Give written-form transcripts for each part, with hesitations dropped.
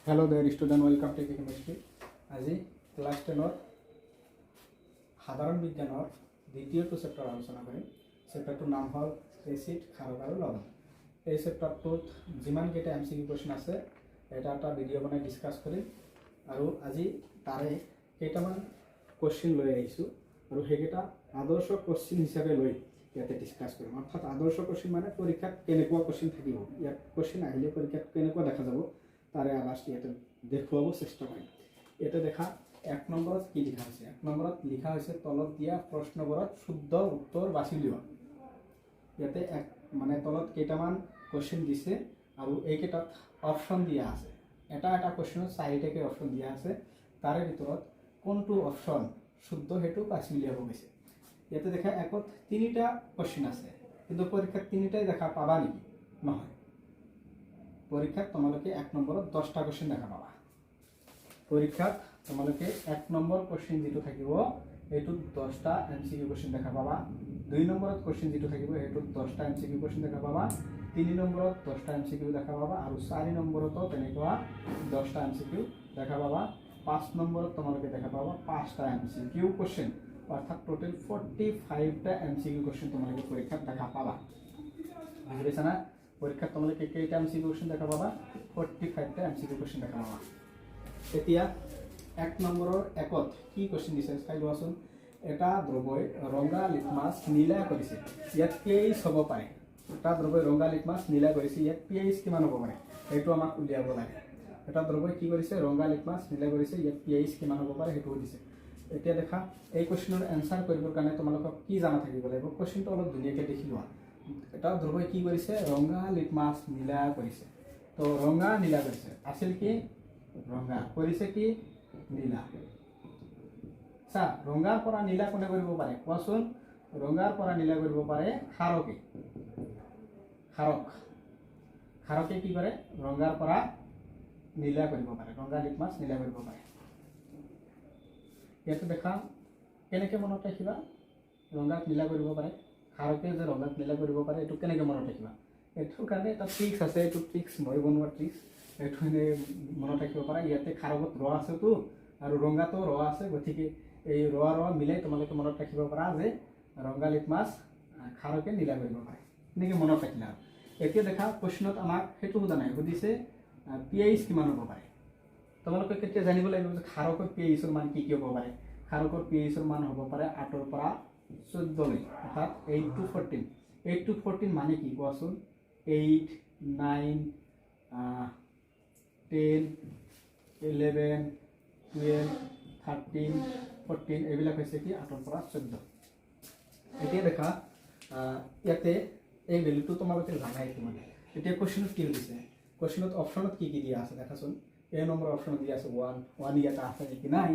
Hello there student, welcome to chemistry. আজি class 10 সাধাৰণ বিজ্ঞানৰ দ্বিতীয়টো চেপ্টাৰ আলোচনা কৰিম। চেপ্টাৰটোৰ নাম হ'ল এচিড, ক্ষাৰক আৰু লৱণ। এই চেপ্টাৰটোত যিমান কেইটা এমসিকিউ কোৱেশ্চন আছে এটা ভিডিঅ' বনাই ডিসকাস কৰিম আৰু আজি তাৰে কেইটামান কোৱেশ্চন লৈ আহিছোঁ আৰু সেইকেইটা আদৰ্শ কোৱেশ্চন হিচাপে লৈ ইয়াতে ডিসকাস কৰিম। অৰ্থাৎ আদৰ্শ কোৱেশ্চন মানে পৰীক্ষাত কেনেকুৱা কোৱেশ্চন থাকিব, ইয়াত কোৱেশ্চন আহিলে পৰীক্ষাত কেনেকুৱা দেখা যাব তাৰে আভাস ইয়াতে দেখুৱাব চেষ্টা কৰিম। ইয়াতে দেখা 1 নম্বৰত কি লিখা আছে। 1 নম্বৰত লিখা হৈছে তলত দিয়া প্ৰশ্নবোৰত শুদ্ধ উত্তৰ বাছি উলিওৱা। ইয়াতে মানে তলত কেইটামান কোৱেশ্চন দিছে আৰু এইকেইটাত অপশ্যন দিয়া আছে। এটা কোৱেশ্চনত 4টাকে অপশ্যন দিয়া আছে, তাৰে ভিতৰত কোনটো অপশ্যন শুদ্ধ হেতু বাছি উলিয়াব গৈছে। ইয়াতে দেখা একত 3টা কোৱেশ্চন আছে, কিন্তু পৰীক্ষাত 3টাই দেখা পাবা নেকি? নহয়, পৰীক্ষাত তোমালোকে 1 নম্বৰত 10টা কোৱেশ্চন দেখা পাবা। পৰীক্ষাত তোমালোকে 1 নম্বৰ কোৱেশ্চন যেটো থাকিব এইটোত 10টা এমসিকিউ কোৱেশ্চন দেখা পাবা। 2 নম্বৰত কোৱেশ্চন যেটো থাকিব এইটোত 10টা এমসিকিউ কোৱেশ্চন দেখা পাবা। 3 নম্বৰত 10টা এমসিকিউ দেখা পাবা আৰু 4 নম্বৰতো তেনেকুৱা 10টা এমসিকিউ দেখা পাবা। 5 নম্বৰত তোমালোকে দেখা পাবা 5টা এমসিকিউ কোৱেশ্চন, অৰ্থাৎ টোটাল 45টা এমসিকিউ কোৱেশ্চন তোমালোকে পৰীক্ষাত দেখা পাবা। বুজি পাইছা না? পৰীক্ষাত তোমালোকে কেইটা এমসিকিউ কোৱেশ্চন দেখা পাবা? 45টা এমসিকিউ কোৱেশ্চন দেখা পাবা। এতিয়া 1 নম্বৰৰ একত কি কোৱেশ্চন দিছে চাই লোৱাচোন। এটা দ্ৰৱই ৰঙা লিটমাছ নীলা কৰিছে, ইয়াত pH হ'ব পাৰে। এটা দ্ৰৱই ৰঙা লিটমাছ নীলা কৰিছে, ইয়াত pH কিমান হ'ব পাৰে সেইটো আমাক উলিয়াব লাগে। এটা দ্ৰৱই কি কৰিছে, ৰঙা লিটমাছ নীলা কৰিছে, ইয়াত pH কিমান হ'ব পাৰে সেইটো দিছে। এতিয়া দেখা এই কোৱেশ্চনৰ এনসাৰ কৰিবৰ কাৰণে তোমালোকক কি জানা থাকিব লাগিব। কোৱেশ্চনটো অলপ ধুনীয়াকৈ দেখি লোৱা। এটা দ্ৰৱই কি কৰিছে, ৰঙা লিটমাছ নীলা কৰিছে। তো ৰঙা নীলা কৰিছে, আছিল কি ৰঙা, কৰিছে কি নীলা। চা ৰঙাৰ পৰা নীলা কোনে কৰিব পাৰে কোৱাচোন? ৰঙাৰ পৰা নীলা কৰিব পাৰে ক্ষাৰকে। ক্ষাৰকে কি কৰে, ৰঙাৰ পৰা নীলা কৰিব পাৰে, ৰঙা লিটমাছ নীলা কৰিব পাৰে। ইয়াতে দেখা কেনেকৈ মনত ৰাখিবা ৰঙাক নীলা কৰিব পাৰে, ক্ষাৰকে যে ৰঙাক নীলা কৰিব পাৰে এইটো কেনেকৈ মনত ৰাখিবা। এইটোৰ কাৰণে এটা ট্ৰিক্স আছে, এইটো ট্ৰিক্স মই বনোৱা ট্ৰিক্স, এইটো এনেই মনত ৰাখিব পাৰা। ইয়াতে ক্ষাৰকত ৰ আছেতো আৰু ৰঙাতো ৰ আছে, গতিকে এই ৰ মিলাই তোমালোকে মনত ৰাখিব পাৰা যে ৰঙা লিটমাছ ক্ষাৰকে নীলা কৰিব পাৰে। এনেকৈ মনত ৰাখিলা। এতিয়া দেখা কোৱেশ্চনত আমাক সেইটো সোধা নাই, সুধিছে pH কিমান হ'ব পাৰে। তোমালোকে কেতিয়া জানিব লাগিব যে ক্ষাৰকৰ pHৰ মান কি হ'ব পাৰে। ক্ষাৰকৰ pHৰ মান হ'ব পাৰে 8ৰ পৰা 14 লৈ, অৰ্থাৎ 8 to 14। 8 to 14 মানে কি কোৱাচোন? 8, 9, 10, 11, 12, 13, 14 এইবিলাক হৈছে কি 8ৰ পৰা 14। এতিয়া দেখা ইয়াতে এই ভেলুটো তোমালোকে জানাই মানে। এতিয়া কোৱেশ্চনত কি দিছে, কোৱেশ্চনত অপশ্যনত কি দিয়া আছে দেখাচোন। A নম্বৰ অপশ্যনত দিয়া আছে 1 ইয়াতে আছে নেকি নাই।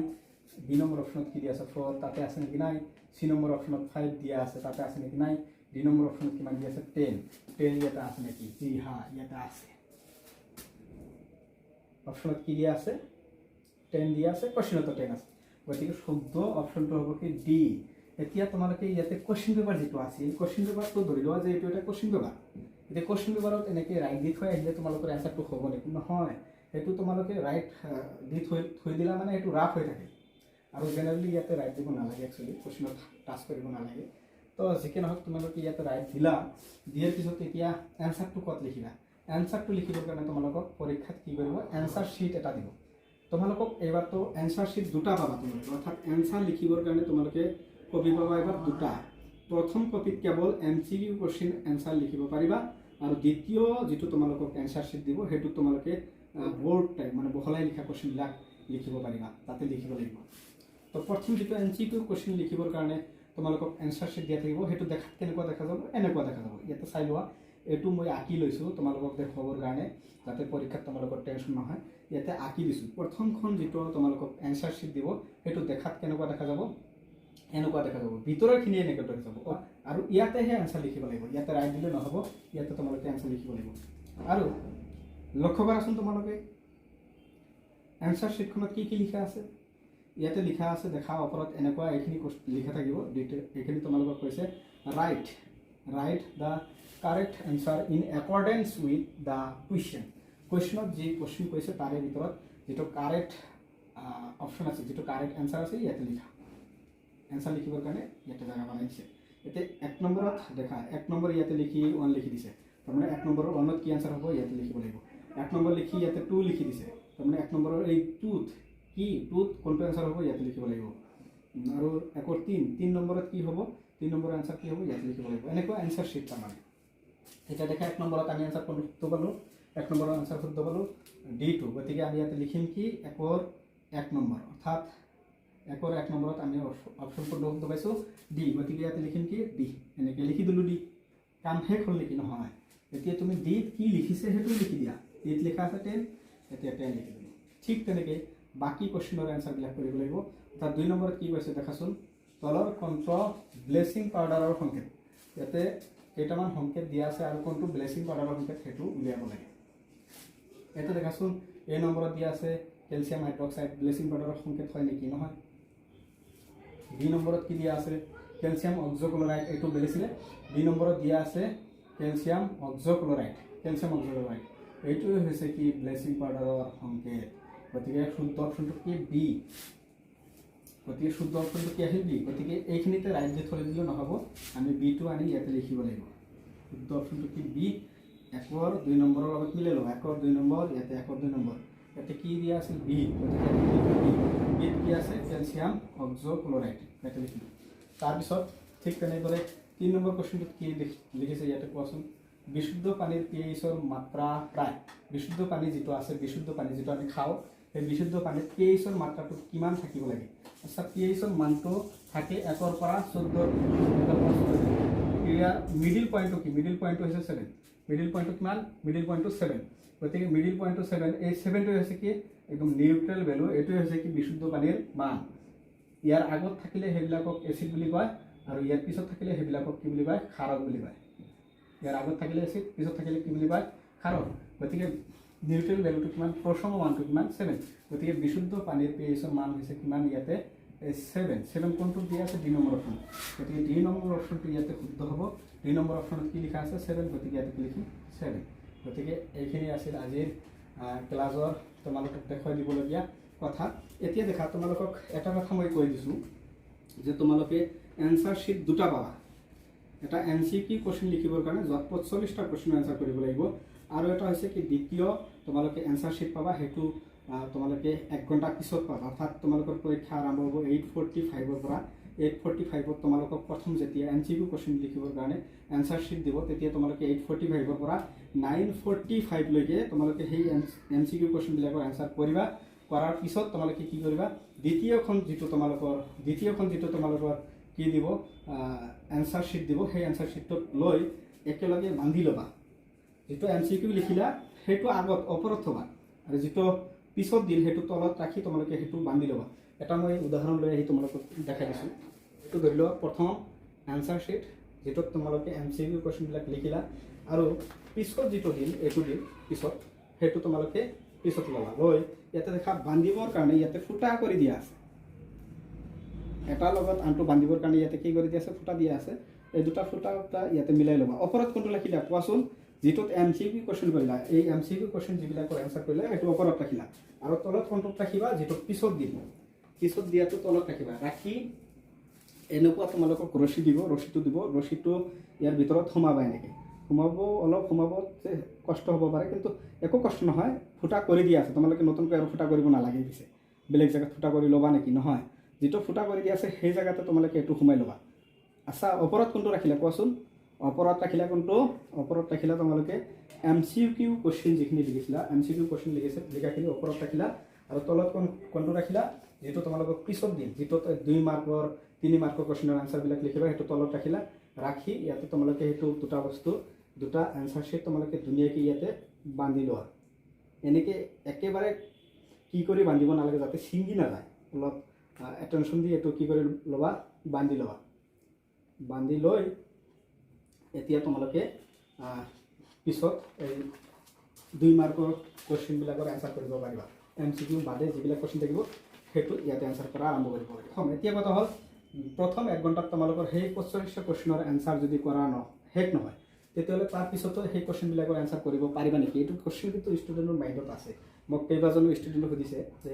B নম্বৰ অপশ্যনত কি দিয়া আছে 4, তাতে আছে নেকি নাই। C নম্বৰ অপশ্যনত 5 দিয়া আছে, তাতে আছে নেকি নাই। D নম্বৰ অপশ্যনত কিমান দিয়া আছে 10 ইয়াতে আছে নেকি? জি হ্যাঁ ইয়াতে আছে। অপশ্যনত কি দিয়া আছে 10 দিয়া আছে, কোৱেশ্চনতো 10 আছে, গতিকে শুদ্ধ অপশ্যনটো হ'ব কি ডি। এতিয়া তোমালোকে ইয়াতে কোৱেশ্চন পেপাৰ যেটো আছে, এই কোৱেশ্চন পেপাৰটো ধৰি লোৱা যে এইটো এটা কোৱেশ্চন পেপাৰ। এতিয়া কোৱেশ্চন পেপাৰত এনেকৈ ৰাইট দি থৈ আহিলে তোমালোকৰ এনসাৰটো হ'ব নেকি? নহয়, সেইটো তোমালোকে ৰাইট দি থৈ দিলা মানে সেইটো ৰাফ হৈ থাকে আৰু জেনেৰেলি ইয়াতে ৰাইট দিব নালাগে, একচুৱেলি কোৱেশ্চনত টাচ কৰিব নালাগে। তো যিকে নহওক তোমালোকে ইয়াতে ৰাইট দিলা, দিয়াৰ পিছত এতিয়া এনসাৰটো ক'ত লিখিবা। এনসাৰটো লিখিবৰ কাৰণে তোমালোকক পৰীক্ষাত কি কৰিব, এনসাৰ শ্বিট এটা দিব। তোমালোকক এইবাৰতো এনসাৰ শ্বিট 2টা পাবা তোমালোকে, অৰ্থাৎ এনসাৰ লিখিবৰ কাৰণে তোমালোকে কপি পাবা এবাৰ 2টা। প্ৰথম কপিত কেৱল এমসিকিউ কোৱেশ্চন এনসাৰ লিখিব পাৰিবা আৰু দ্বিতীয় যেটো তোমালোকক এনসাৰ শ্বিট দিব সেইটোত তোমালোকে বোৰ্ড টাইপ মানে বহলাই লিখা কোৱেশ্চনবিলাক লিখিব পাৰিবা, তাতে লিখিব লাগিব। তো প্ৰথম যেটো এমসিকিউ কোৱেশ্চন লিখিবৰ কাৰণে তোমালোকক এনসাৰ শ্বিট দিয়া থাকিব, সেইটো দেখাত কেনেকুৱা দেখা যাব, এনেকুৱা দেখা যাব। ইয়াতে চাই লোৱা, এইটো মই আঁকি লৈছোঁ তোমালোকক দেখুৱাবৰ কাৰণে, যাতে পৰীক্ষাত তোমালোকৰ টেনশ্যন নহয়। ইয়াতে আঁকি দিছোঁ। প্ৰথমখন যেটো তোমালোকক এনসাৰ শ্বিট দিব সেইটো দেখাত কেনেকুৱা দেখা যাব, এনেকুৱা দেখা যাব। ভিতৰৰখিনি এনেকুৱা দেখা যাব আৰু ইয়াতেহে এনসাৰ লিখিব লাগিব। ইয়াতে ৰাইট দিলে নহ'ব, ইয়াতে তোমালোকে এনসাৰ লিখিব লাগিব। আৰু লক্ষ্য কৰাচোন তোমালোকে এনসাৰ শ্বিটখনত কি লিখা আছে। ইয়াতে লিখা আছে দেখা ওপৰত এনেকুৱা এইখিনি লিখা থাকিব, এইখিনি তোমালোকক কৈছে right the correct answer in accordance with the question. কুৱেশ্যনত যি কুৱেশ্যন কৈছে তাৰে ভিতৰত যেটো কাৰেক্ট অপশ্যন আছে, যেটো কাৰেক্ট এনসাৰ আছে ইয়াতে লিখা। এনসাৰ লিখিবৰ কাৰণে ইয়াতে জায়গা বনাই দিছে। এতিয়া 1 নম্বৰত দেখা 1 নম্বৰ ইয়াতে লিখি 1 লিখি দিছে, তাৰমানে 1 নম্বৰৰ 1ত কি এনসাৰ হ'ব ইয়াতে লিখিব লাগিব। 1 নম্বৰ লিখি ইয়াতে 2 লিখি দিছে, তাৰমানে 1 নম্বৰৰ এই 2ত কি 2ত কোনটো এনসাৰ হ'ব ইয়াতে লিখিব লাগিব। আৰু 1ৰ 3 নম্বৰত কি হ'ব, 3 নম্বৰৰ এনসাৰ কি হ'ব ইয়াতে লিখিব লাগিব। এনেকুৱা এনসাৰ শিট তাৰমানে। এটা দেখা 1 নম্বৰত আমি এনসাৰ কোনটো পালো, 1 নম্বৰৰ এনসাৰ শুদ্ধ পালো D2। গতিকে আমি ইয়াতে লিখিম কি 1ৰ 1 নম্বৰ, অৰ্থাৎ 1ৰ 1 নম্বৰত আমি অপশ্যন শুদ্ধ পাইছো D। গতিকে ইয়াতে লিখিম কি D, এনেকৈ লিখি দিলো D। কাম শেষ হ'ল নেকি? নহয়। এতিয়া তুমি D কি লিখিছে সেইটো লিখি দিয়া। D লিখা আছে 10, এতিয়া 10 লিখি দিলো। ঠিক তেনেকৈ বাকি কোৱেশ্যনৰ এনসাৰবিলাক কৰিব লাগিব। অৰ্থাৎ 2 নম্বৰত কি কৈছে দেখাচোন, তলৰ কোনটো ব্লেচিং পাউডাৰৰ সংকেত, ইয়াতে কেইটামান সংকেত দিয়া আছে আৰু কোনটো ব্লেচিং পাউডাৰৰ সংকেত সেইটো উলিয়াব লাগে। এটা দেখাচোন A নম্বৰত দিয়া আছে কেলছিয়াম হাইড্ৰক্সাইড, ব্লেচিং পাউডাৰৰ সংকেত হয় নেকি? নহয়। B নম্বৰত কি দিয়া আছে কেলছিয়াম অক্সোক্লোৰাইড, এইটো বেলেছিলে। B নম্বৰত দিয়া আছে কেলছিয়াম অক্সোক্লোৰাইড, এইটো হৈছে কি ব্লেচিং পাউডাৰৰ সংকেত। গতিকে শুদ্ধ অপশ্যনটো কি B। গতিকে শুদ্ধ অপশ্যনটো কি আহিল B। গতিকে এইখিনিতে ৰাইট দি থৈ দিলে নহ'ব, আমি B2 আনি ইয়াতে লিখিব লাগিব। শুদ্ধ অপশ্যনটো কি B। 1ৰ 2 নম্বৰৰ লগত মিলাই লওঁ, 1ৰ 2 নম্বৰ ইয়াতে 1ৰ 2 নম্বৰ, ইয়াতে কি দিয়া আছিল B। গতিকে বিত কি আছে কেলছিয়াম অক্সোক্লোৰাইড, ইয়াতে লিখিলোঁ। তাৰপিছত ঠিক তেনেদৰে 3 নম্বৰ কুৱেশ্যনটোত কি লিখিছে ইয়াতে কোৱাচোন। বিশুদ্ধ পানীৰ pH-ৰ মাত্ৰা প্ৰায়, বিশুদ্ধ পানী যিটো আছে, বিশুদ্ধ পানী যিটো আমি খাওঁ, সেই বিশুদ্ধ পানীত pH-ৰ মাত্ৰাটো কিমান থাকিব লাগে। আচ্ছা pH-ৰ মানটো থাকে 1ৰ পৰা 14। ইয়াৰ মিডিল পইণ্টটো কি, মিডিল পইণ্টটো হৈছে 7। মিডিল পইণ্টটো কিমান, মিডিল পইণ্টটো 7। গতিকে মিডিল পইণ্টটো 7, এই 7টো হৈছে কি একদম নিউট্ৰেল ভেলু, এইটোৱে হৈছে কি বিশুদ্ধ পানীৰ মান। ইয়াৰ আগত থাকিলে সেইবিলাকক এচিড বুলি কয়, আৰু ইয়াৰ পিছত থাকিলে সেইবিলাকক কি বুলি কয়, ক্ষাৰক বুলি কয়। ইয়াৰ আগত থাকিলে এচিড, পিছত থাকিলে কি বুলি কয়, ক্ষাৰক। গতিকে নিউট্ৰেল ভেলুটো কিমান, প্ৰথম মানটো কিমান 7। গতিকে বিশুদ্ধ পানীৰ pH-ৰ মান হৈছে কিমান ইয়াতে 7 কোনটো দিয়া আছে D নম্বৰ অপশ্যন। গতিকে D নম্বৰ অপশ্যনটো ইয়াতে শুদ্ধ হ'ব। D নম্বৰ অপশ্যনত কি লিখা আছে 7, গতিকে ইয়াতে কি লিখিম 7। গতিকে এইখিনি আছিল আজিৰ ক্লাছৰ তোমালোকক দেখুৱাই দিবলগীয়া কথা। এতিয়া দেখা তোমালোকক এটা কথা মই কৈ দিছোঁ যে তোমালোকে এনসাৰ শিট 2টা পাবা। এটা MCQ কুৱেশ্যন লিখিবৰ কাৰণে য'ত 45টা কুৱেশ্যন এনসাৰ কৰিব লাগিব, আৰু এটা হৈছে কি দ্বিতীয় তোমালোকে এনসাৰ শিট পাবা, সেইটো তোমালোকে 1 ঘণ্টা পিছত পাবা। অৰ্থাৎ তোমালোকৰ পৰীক্ষা আৰম্ভ হ'ব 8:45-ৰ পৰা। 8:45-ত তোমালোকক প্ৰথম যেতিয়া MCQ কুৱেশ্যন লিখিবৰ কাৰণে এনসাৰ শিট দিব, তেতিয়া তোমালোকে 8:45-ৰ পৰা 9:45লৈকে তোমালোকে সেই MCQ কুৱেশ্যনবিলাকৰ এনসাৰ কৰিবা। কৰাৰ পিছত তোমালোকে কি কৰিবা, দ্বিতীয়খন যিটো তোমালোকৰ কি দিব এনসাৰ শিট দিব, সেই এনসাৰ শিটটোত লৈ একেলগে বান্ধি ল'বা। যিটো MCQ লিখিলা সেইটো আগত ওপৰত থবা, আৰু যিটো পিছত দিল সেইটো তলত ৰাখি তোমালোকে সেইটো বান্ধি ল'বা। এটা মই উদাহৰণ লৈ আহি তোমালোকক দেখাই দিছোঁ। এইটো ধৰি লোৱা প্ৰথম এনসাৰ শিট, যিটোত তোমালোকে MCQ কুৱেশ্যনবিলাক লিখিলা, আৰু পিছত যিটো দিল এইটো দিল পিছত, সেইটো তোমালোকে পিছত ল'লা। লৈ ইয়াতে দেখা বান্ধিবৰ কাৰণে ইয়াতে ফুটা কৰি দিয়া আছে, এটাৰ লগত আনটো বান্ধিবৰ কাৰণে ইয়াতে কি কৰি দিয়া আছে, ফুটা দিয়া আছে। এই দুটা ফুটা ইয়াতে মিলাই ল'বা। ওপৰত কোনটো ৰাখিলা কোৱাচোন, যিটোত MCQ কুৱেশ্যন কৰিলা, এই MCQ কুৱেশ্যন যিবিলাকৰ এনসাৰ কৰিলা সেইটো ওপৰত ৰাখিলা, আৰু তলত কোনটোত ৰাখিবা, যিটো পিছত দিব, পিছত দিয়াটো তলত ৰাখিবা। ৰাখি এনেকুৱা তোমালোকক ৰছী দিব, ৰছীটো দিব, ৰছীটো ইয়াৰ ভিতৰত সোমাবা। এনেকৈ অলপ সোমাব, কষ্ট হ'ব পাৰে, কিন্তু একো কষ্ট নহয়, ফুটা কৰি দিয়া আছে। তোমালোকে নতুনকৈ আৰু ফুটা কৰিব নালাগে, পিছে বেলেগ জেগাত ফুটা কৰি ল'বা নেকি, নহয়। যিটো ফুটা কৰি দিয়া আছে সেই জেগাতে তোমালোকে এইটো সোমাই ল'বা। আচ্ছা ওপৰত কোনটো ৰাখিলা কোৱাচোন, ওপৰত ৰাখিলা কোনটো, ওপৰত ৰাখিলা তোমালোকে MCQ কুৱেশ্যন যিখিনি লিখিছিলা, MCQ কুৱেশ্যন লিখাখিনি ওপৰত ৰাখিলা, আৰু তলত কোনটো ৰাখিলা, যিটো তোমালোকক পিছত দিম, যিটোত 2 মাৰ্কৰ 3 মাৰ্কৰ কুৱেশ্যনৰ এনসাৰবিলাক লিখিবা, সেইটো তলত ৰাখিলা। ৰাখি ইয়াতে তোমালোকে সেইটো দুটা এনসাৰ শিট তোমালোকে ধুনীয়াকৈ ইয়াতে বান্ধি লোৱা। এনেকৈ একেবাৰে কি কৰি বান্ধিব নালাগে, যাতে ছিঙি নাযায়, অলপ এটেনশ্যন দি এইটো কি কৰি ল'বা, বান্ধি ল'বা। বান্ধি লৈ এতিয়া তোমালোকে পিছত এই 2 মাৰ্কৰ কুৱেশ্যনবিলাকৰ এনসাৰ কৰিব পাৰিবা। MCQ বাদে যিবিলাক কুৱেশ্যন থাকিব সেইটো ইয়াতে এনসাৰ কৰা আৰম্ভ কৰিব পাৰিবা। এতিয়া কথা হ'ল, প্ৰথম 1 ঘণ্টাত তোমালোকৰ সেই 45টা কুৱেশ্যনৰ এনসাৰ যদি কৰা শেষ নহয়, তেতিয়াহ'লে তাৰপিছতো সেই কুৱেশ্যনবিলাকৰ এনচাৰ কৰিব পাৰিবা নেকি? এইটো কুৱেশ্যন কিন্তু ষ্টুডেণ্টৰ মাইণ্ডত আছে। মোক কেইবাজনো ষ্টুডেণ্টে সুধিছে যে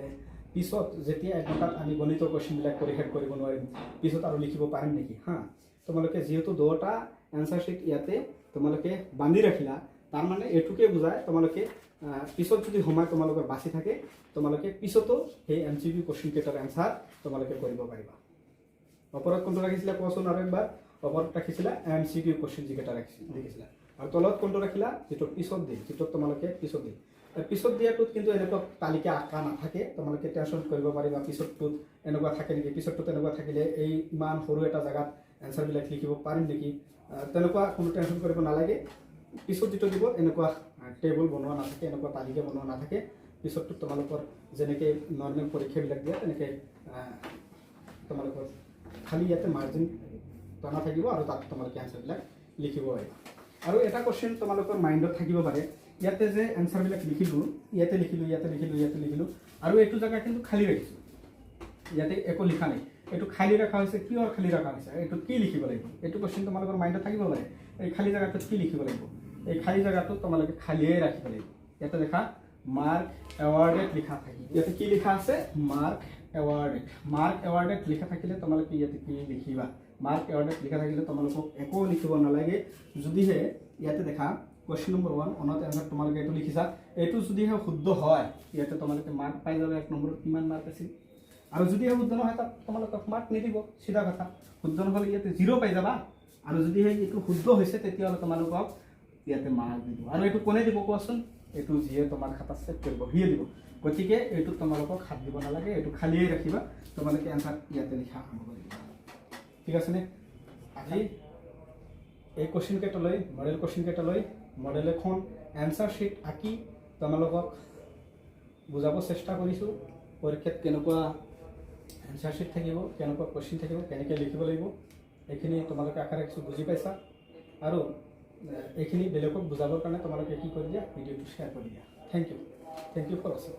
পিছত যেতিয়া 1 ঘণ্টাত আমি গণিতৰ কুৱেশ্যনবিলাক কৰি শেষ কৰিব নোৱাৰিম, পিছত আৰু লিখিব পাৰিম নেকি? তোমালোকে যিহেতু 2টা এনচাৰ শ্বীট ইয়াতে তোমালোকে বান্ধি ৰাখিলা, তাৰমানে এইটোকে বুজায় তোমালোকে পিছত যদি সময় তোমালোকৰ বাচি থাকে, তোমালোকে পিছতো সেই MCQ কুৱেশ্যন কেইটাৰ এনচাৰ তোমালোকে কৰিব পাৰিবা। ওপৰত কোনটো ৰাখিছিলা কোৱাচোন আৰু একবাৰ? ওপৰত ৰাখিছিলা MCQ কুৱেশ্যন যিকেইটা লিখিছিলা, আৰু তলত কোনটো ৰাখিলা? যিটো পিছত দিম, যিটো তোমালোকে পিছত দিম। পিছত দিয়াটোত কিন্তু এনেকুৱা তালিকা আঁকা নাথাকে, তোমালোকে টেনশ্যন কৰিব পাৰিবা পিছতটোত এনেকুৱা থাকে নেকি, পিছতটোত এনেকুৱা থাকিলে এই ইমান সৰু এটা জেগাত এনচাৰবিলাক লিখিব পাৰিম নেকি, তেনেকুৱা কোনো টেনশ্যন কৰিব নালাগে। পিছত যিটো দিব এনেকুৱা টেবুল বনোৱা নাথাকে, এনেকুৱা তালিকা বনোৱা নাথাকে। পিছতটোত তোমালোকৰ যেনেকৈ নৰ্মেল পৰীক্ষাবিলাক দিয়ে তেনেকৈ তোমালোকৰ খালি ইয়াতে মাৰ্জিন টনা থাকিব আৰু তাত তোমালোকে এনচাৰবিলাক লিখিব পাৰিবা। আৰু এটা কুৱেশ্যন তোমালোকৰ মাইণ্ডত থাকিব পাৰে, ইয়াতে যে এনচাৰবিলাক লিখিলোঁ, ইয়াতে লিখিলোঁ, ইয়াতে লিখিলোঁ, ইয়াতে লিখিলোঁ, আৰু এইটো জেগা কিন্তু খালী ৰাখিছোঁ, ইয়াতে একো লিখা নাই। এইটো খালী ৰখা হৈছে, কিয় খালী ৰখা হৈছে, এইটো কি লিখিব লাগিব? এইটো কুৱেশ্যন তোমালোকৰ মাইণ্ডত থাকিব পাৰে। এই খালী জেগাটোত কি লিখিব লাগিব? এই খালী জেগাটোত তোমালোকে খালীয়ে ৰাখিব লাগিব। ইয়াতে দেখা মাৰ্ক এৱাৰ্ডেড লিখা থাকিব। ইয়াতে কি লিখা আছে? Mark awarded. মাৰ্ক এৱাৰ্ডেড লিখা থাকিলে তোমালোকে ইয়াতে কি লিখিবা? মাৰ্ক এৱাৰ্ডেড লিখা থাকিলে তোমালোকক একো লিখিব নালাগে। যদিহে ইয়াতে দেখা কুৱেশ্যন নম্বৰ 1 অনত এনচাৰ তোমালোকে এইটো লিখিছা, এইটো যদিহে শুদ্ধ হয় ইয়াতে তোমালোকে মাৰ্ক পাই যাবা। 1 নম্বৰত কিমান মাৰ্ক আছিল। আৰু যদিহে শুদ্ধ নহয় তাত তোমালোকক মাৰ্ক নিদিব, চিধা কথা। শুদ্ধ নহ'লে ইয়াতে 0 পাই যাবা, আৰু যদিহে এইটো শুদ্ধ হৈছে তেতিয়াহ'লে তোমালোকক ইয়াতে মাৰ্ক দিব। আৰু এইটো কোনে দিব কোৱাচোন? এইটো যিয়ে তোমাৰ খাতাত চেক কৰিব সিয়ে দিব। গতিকে এইটো তোমালোকক হাত দিব নালাগে, এইটো খালীয়ে ৰাখিবা। তোমালোকে এনচাৰ ইয়াতে লিখা আৰম্ভ কৰিবা। ঠিক আছেনে? আজি এই কুৱেশ্যন কেইটালৈ, মডেল কুৱেশ্যন কেইটালৈ মডেল এখন এনচাৰ শ্বীট আঁকি তোমালোকক বুজাব চেষ্টা কৰিছোঁ। পৰীক্ষাত কেনেকুৱা এনচাৰ শ্বীট থাকিব, কেনেকুৱা কুৱেশ্যন থাকিব, কেনেকৈ লিখিব লাগিব, এইখিনি তোমালোকে আশা ৰাখিছোঁ বুজি পাইছা। আৰু এইখিনি বেলেগক বুজাবৰ কাৰণে তোমালোকে কি কৰি দিয়া? ভিডিঅ'টো শ্বেয়াৰ কৰি দিয়া। থেংক ইউ ফৰ ৱাচিং।